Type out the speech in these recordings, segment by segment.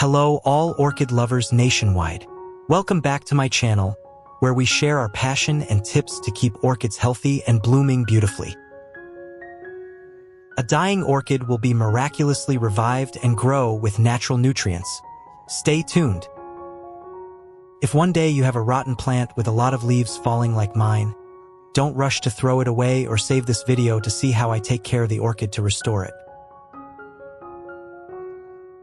Hello all orchid lovers nationwide. Welcome back to my channel, where we share our passion and tips to keep orchids healthy and blooming beautifully. A dying orchid will be miraculously revived and grow with natural nutrients. Stay tuned. If one day you have a rotten plant with a lot of leaves falling like mine, don't rush to throw it away or save this video to see how I take care of the orchid to restore it.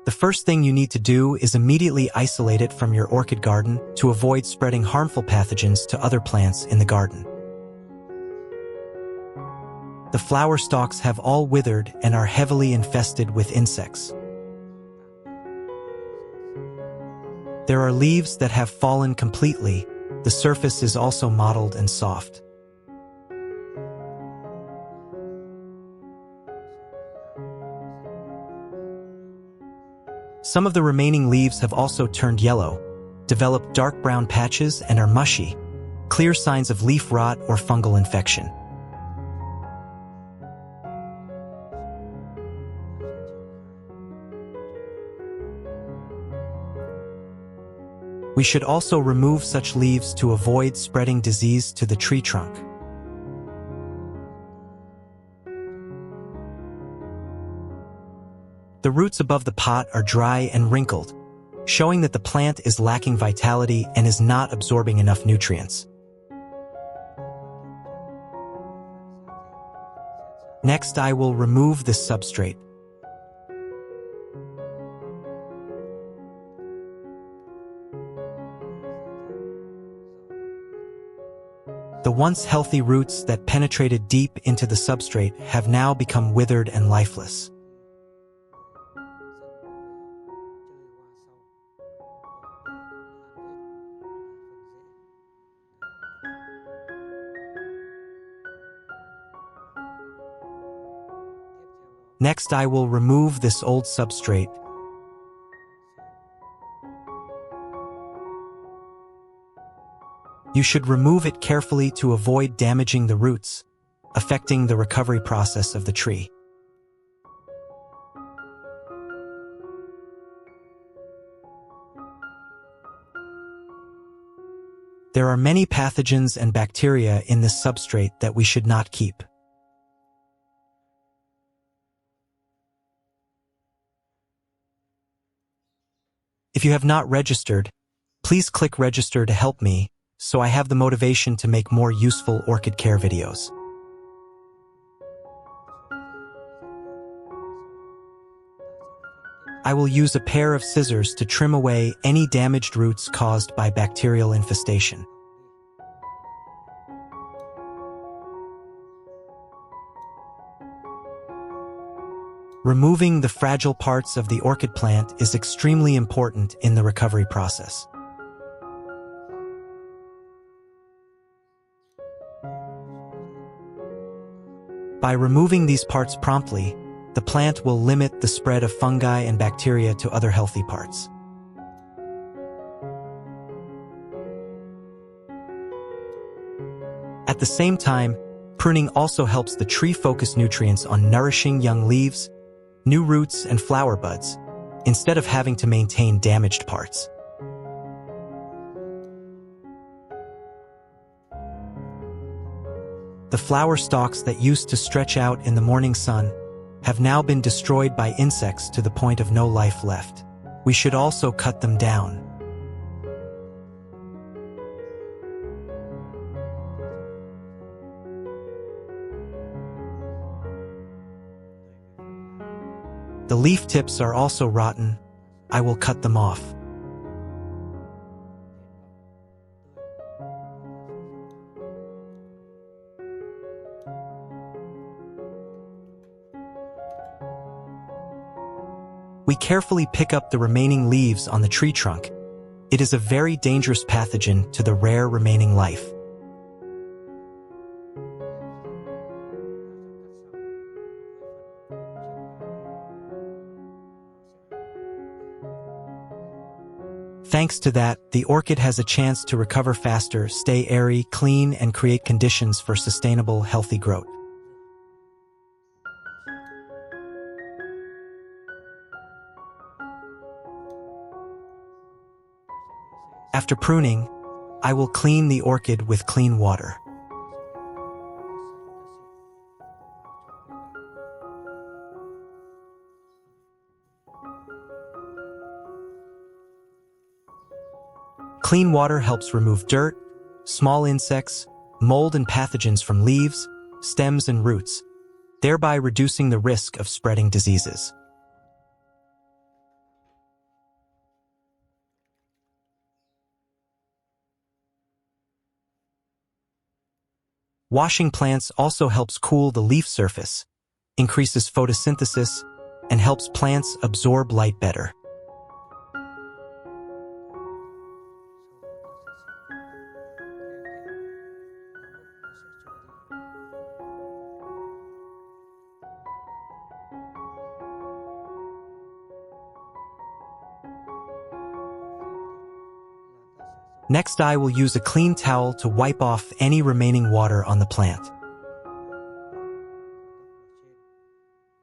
The first thing you need to do is immediately isolate it from your orchid garden to avoid spreading harmful pathogens to other plants in the garden. The flower stalks have all withered and are heavily infested with insects. There are leaves that have fallen completely. The surface is also mottled and soft. Some of the remaining leaves have also turned yellow, developed dark brown patches, and are mushy, clear signs of leaf rot or fungal infection. We should also remove such leaves to avoid spreading disease to the tree trunk. The roots above the pot are dry and wrinkled, showing that the plant is lacking vitality and is not absorbing enough nutrients. Next, I will remove this substrate. The once healthy roots that penetrated deep into the substrate have now become withered and lifeless. Next, I will remove this old substrate. You should remove it carefully to avoid damaging the roots, affecting the recovery process of the tree. There are many pathogens and bacteria in this substrate that we should not keep. If you have not registered, please click register to help me, so I have the motivation to make more useful orchid care videos. I will use a pair of scissors to trim away any damaged roots caused by bacterial infestation. Removing the fragile parts of the orchid plant is extremely important in the recovery process. By removing these parts promptly, the plant will limit the spread of fungi and bacteria to other healthy parts. At the same time, pruning also helps the tree focus nutrients on nourishing young leaves, new roots, and flower buds, instead of having to maintain damaged parts. The flower stalks that used to stretch out in the morning sun have now been destroyed by insects to the point of no life left. We should also cut them down. The leaf tips are also rotten. I will cut them off. We carefully pick up the remaining leaves on the tree trunk. It is a very dangerous pathogen to the rare remaining life. Thanks to that, the orchid has a chance to recover faster, stay airy, clean, and create conditions for sustainable, healthy growth. After pruning, I will clean the orchid with clean water. Clean water helps remove dirt, small insects, mold and pathogens from leaves, stems and roots, thereby reducing the risk of spreading diseases. Washing plants also helps cool the leaf surface, increases photosynthesis, and helps plants absorb light better. Next, I will use a clean towel to wipe off any remaining water on the plant.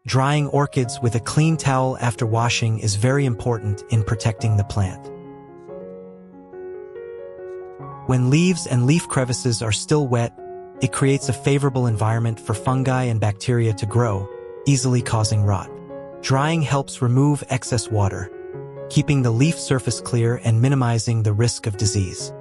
Drying orchids with a clean towel after washing is very important in protecting the plant. When leaves and leaf crevices are still wet, it creates a favorable environment for fungi and bacteria to grow, easily causing rot. Drying helps remove excess water, keeping the leaf surface clear and minimizing the risk of disease.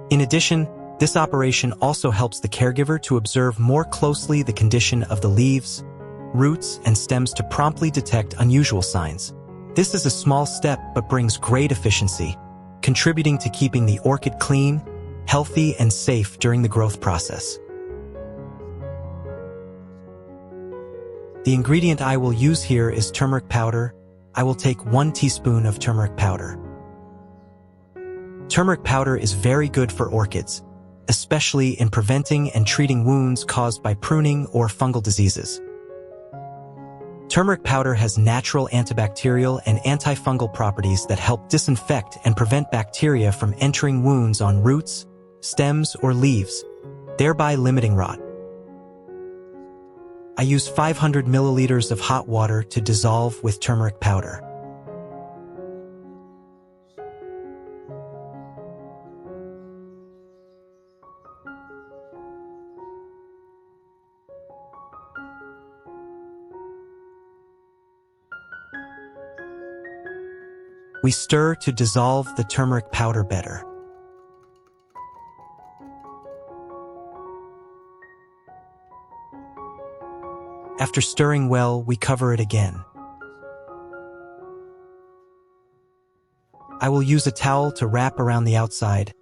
In addition, this operation also helps the caregiver to observe more closely the condition of the leaves, roots, and stems to promptly detect unusual signs. This is a small step but brings great efficiency, contributing to keeping the orchid clean, healthy, and safe during the growth process. The ingredient I will use here is turmeric powder. I will take 1 teaspoon of turmeric powder. Turmeric powder is very good for orchids, especially in preventing and treating wounds caused by pruning or fungal diseases. Turmeric powder has natural antibacterial and antifungal properties that help disinfect and prevent bacteria from entering wounds on roots, stems, or leaves, thereby limiting rot. I use 500 milliliters of hot water to dissolve with turmeric powder. We stir to dissolve the turmeric powder better. After stirring well, we cover it again. I will use a towel to wrap around the outside.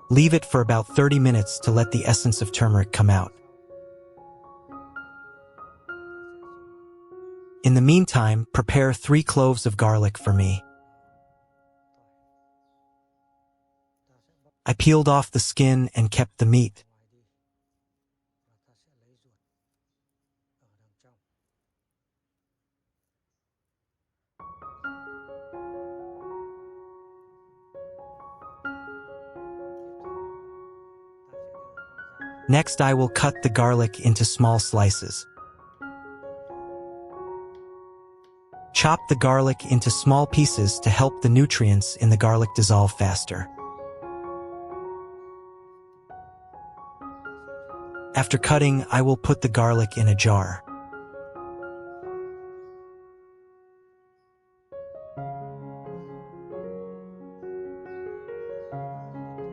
Leave it for about 30 minutes to let the essence of turmeric come out. In the meantime, prepare 3 cloves of garlic for me. I peeled off the skin and kept the meat. Next, I will cut the garlic into small slices. Chop the garlic into small pieces to help the nutrients in the garlic dissolve faster. After cutting, I will put the garlic in a jar.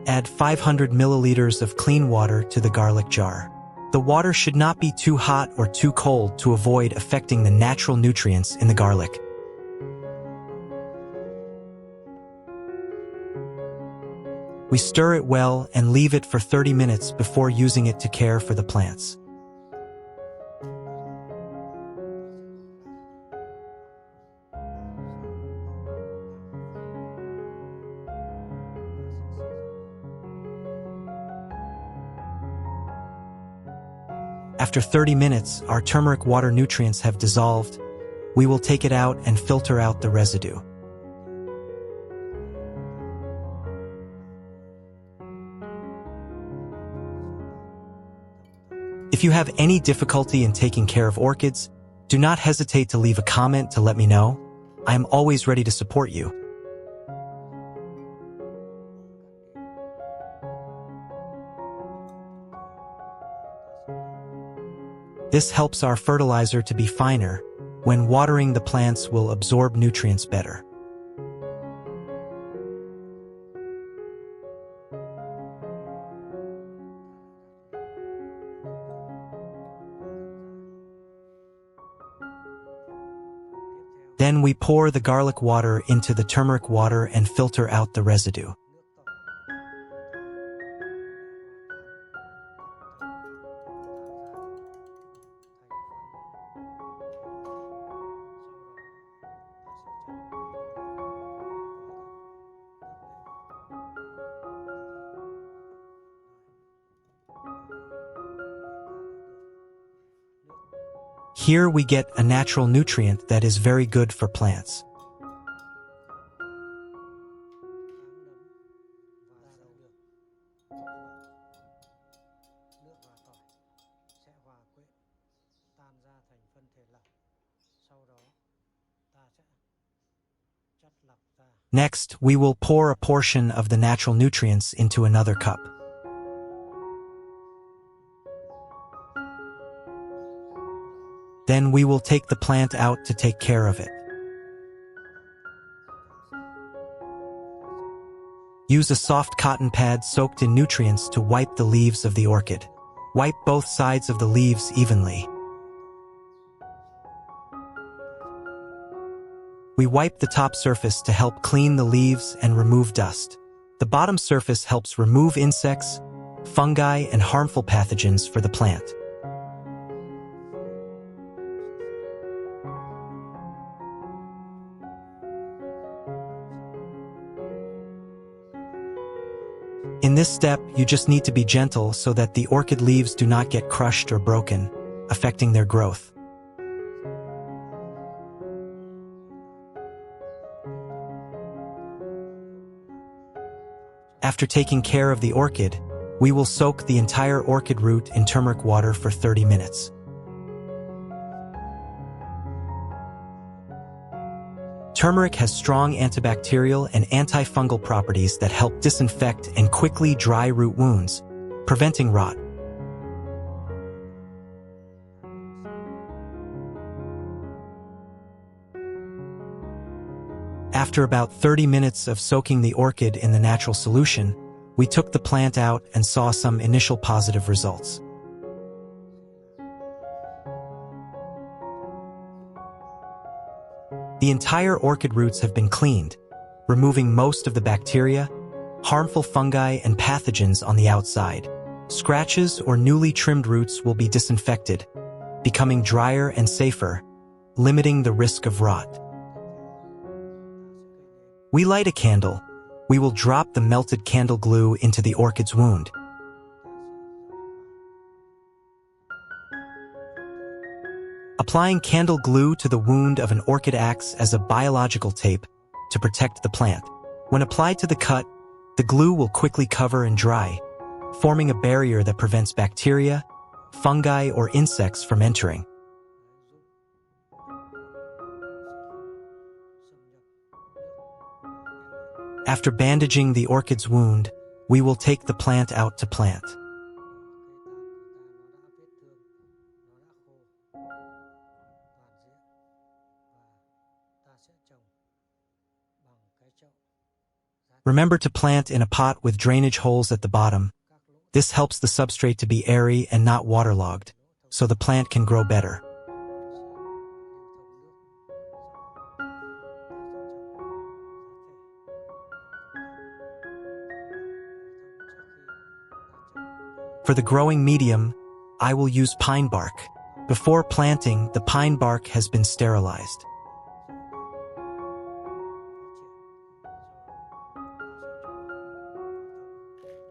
Add 500 milliliters of clean water to the garlic jar. The water should not be too hot or too cold to avoid affecting the natural nutrients in the garlic. We stir it well and leave it for 30 minutes before using it to care for the plants. After 30 minutes, our turmeric water nutrients have dissolved. We will take it out and filter out the residue. If you have any difficulty in taking care of orchids, do not hesitate to leave a comment to let me know. I am always ready to support you. This helps our fertilizer to be finer. When watering, the plants will absorb nutrients better. Then we pour the garlic water into the turmeric water and filter out the residue. Here we get a natural nutrient that is very good for plants. Next, we will pour a portion of the natural nutrients into another cup. Then we will take the plant out to take care of it. Use a soft cotton pad soaked in nutrients to wipe the leaves of the orchid. Wipe both sides of the leaves evenly. We wipe the top surface to help clean the leaves and remove dust. The bottom surface helps remove insects, fungi, and harmful pathogens for the plant. In this step, you just need to be gentle so that the orchid leaves do not get crushed or broken, affecting their growth. After taking care of the orchid, we will soak the entire orchid root in turmeric water for 30 minutes. Turmeric has strong antibacterial and antifungal properties that help disinfect and quickly dry root wounds, preventing rot. After about 30 minutes of soaking the orchid in the natural solution, we took the plant out and saw some initial positive results. The entire orchid roots have been cleaned, removing most of the bacteria, harmful fungi, and pathogens on the outside. Scratches or newly trimmed roots will be disinfected, becoming drier and safer, limiting the risk of rot. We light a candle. We will drop the melted candle glue into the orchid's wound. Applying candle glue to the wound of an orchid acts as a biological tape to protect the plant. When applied to the cut, the glue will quickly cover and dry, forming a barrier that prevents bacteria, fungi, or insects from entering. After bandaging the orchid's wound, we will take the plant out to plant. Remember to plant in a pot with drainage holes at the bottom. This helps the substrate to be airy and not waterlogged, so the plant can grow better. For the growing medium, I will use pine bark. Before planting, the pine bark has been sterilized.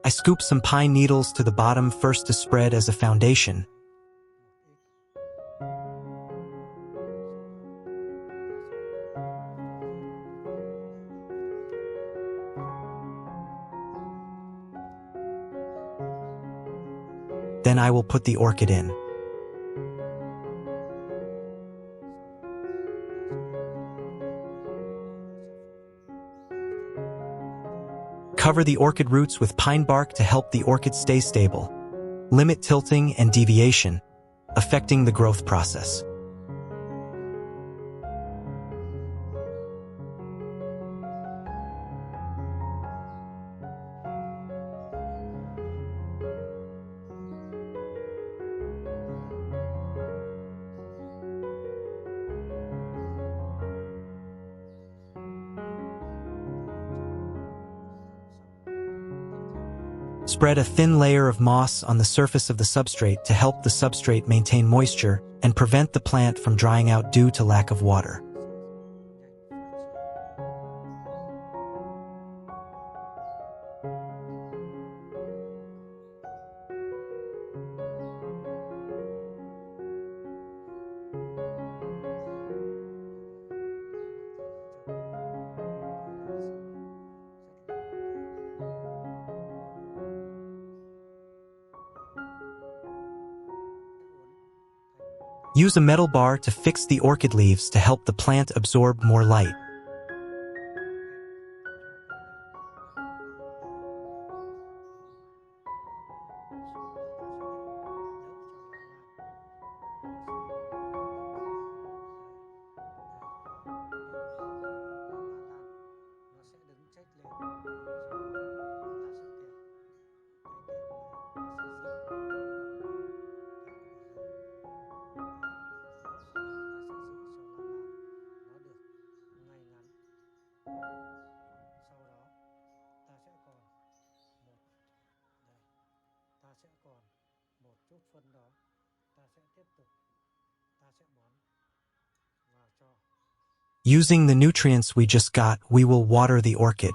I scoop some pine needles to the bottom first to spread as a foundation. Then I will put the orchid in. Cover the orchid roots with pine bark to help the orchid stay stable. Limit tilting and deviation. affecting the growth process. Spread a thin layer of moss on the surface of the substrate to help the substrate maintain moisture and prevent the plant from drying out due to lack of water. Use a metal bar to fix the orchid leaves to help the plant absorb more light. Using the nutrients we just got, we will water the orchid.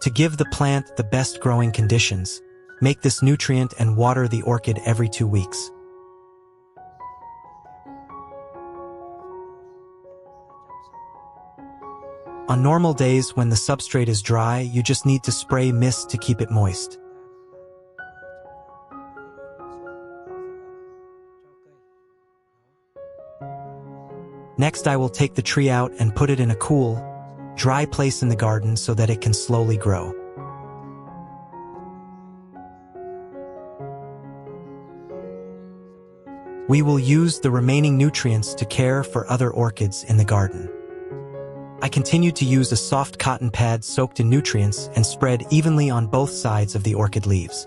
To give the plant the best growing conditions, make this nutrient and water the orchid every 2 weeks. On normal days when the substrate is dry, you just need to spray mist to keep it moist. Next, I will take the tree out and put it in a cool, dry place in the garden so that it can slowly grow. We will use the remaining nutrients to care for other orchids in the garden. I continued to use a soft cotton pad soaked in nutrients and spread evenly on both sides of the orchid leaves.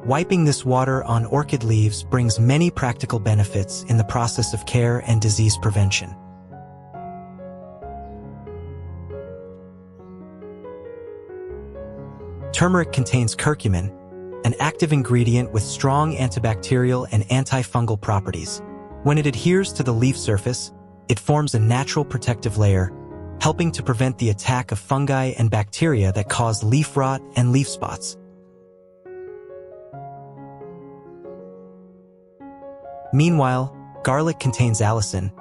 Wiping this water on orchid leaves brings many practical benefits in the process of care and disease prevention. Turmeric contains curcumin, an active ingredient with strong antibacterial and antifungal properties. When it adheres to the leaf surface, it forms a natural protective layer, helping to prevent the attack of fungi and bacteria that cause leaf rot and leaf spots. Meanwhile, garlic contains allicin,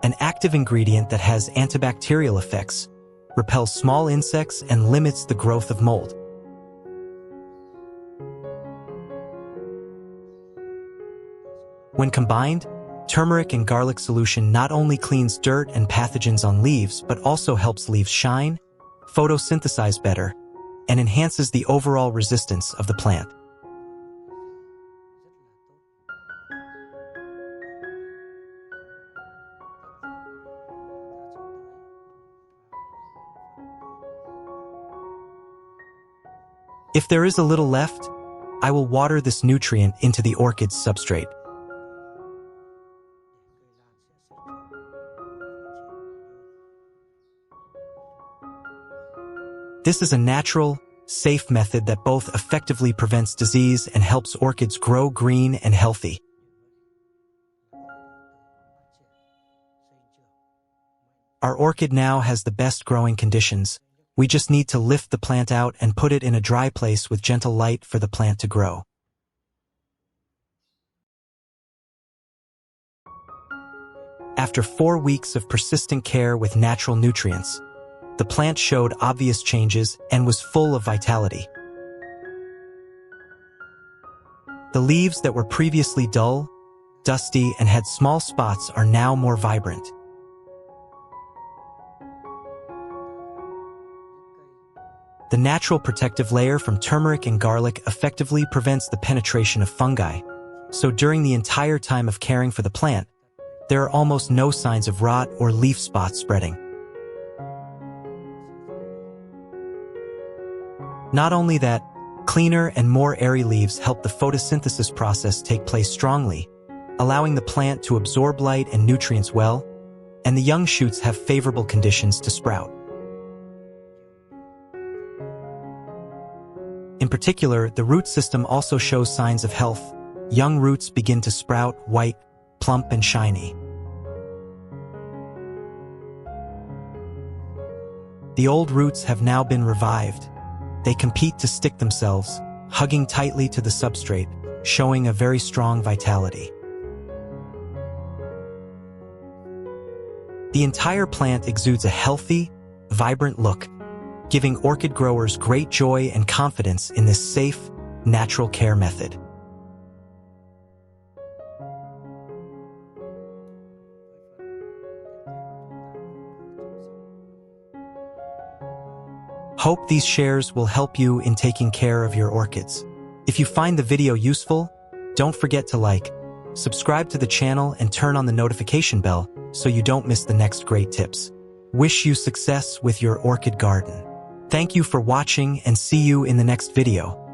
an active ingredient that has antibacterial effects, repels small insects, and limits the growth of mold. When combined, turmeric and garlic solution not only cleans dirt and pathogens on leaves, but also helps leaves shine, photosynthesize better, and enhances the overall resistance of the plant. If there is a little left, I will water this nutrient into the orchid's substrate. This is a natural, safe method that both effectively prevents disease and helps orchids grow green and healthy. Our orchid now has the best growing conditions. We just need to lift the plant out and put it in a dry place with gentle light for the plant to grow. After 4 weeks of persistent care with natural nutrients, the plant showed obvious changes and was full of vitality. The leaves that were previously dull, dusty, and had small spots are now more vibrant. The natural protective layer from turmeric and garlic effectively prevents the penetration of fungi, so during the entire time of caring for the plant, there are almost no signs of rot or leaf spots spreading. Not only that, cleaner and more airy leaves help the photosynthesis process take place strongly, allowing the plant to absorb light and nutrients well, and the young shoots have favorable conditions to sprout. In particular, the root system also shows signs of health. Young roots begin to sprout white, plump, and shiny. The old roots have now been revived. They compete to stick themselves, hugging tightly to the substrate, showing a very strong vitality. The entire plant exudes a healthy, vibrant look, giving orchid growers great joy and confidence in this safe, natural care method. Hope these shares will help you in taking care of your orchids. If you find the video useful, don't forget to like, subscribe to the channel, and turn on the notification bell so you don't miss the next great tips. Wish you success with your orchid garden. Thank you for watching and see you in the next video.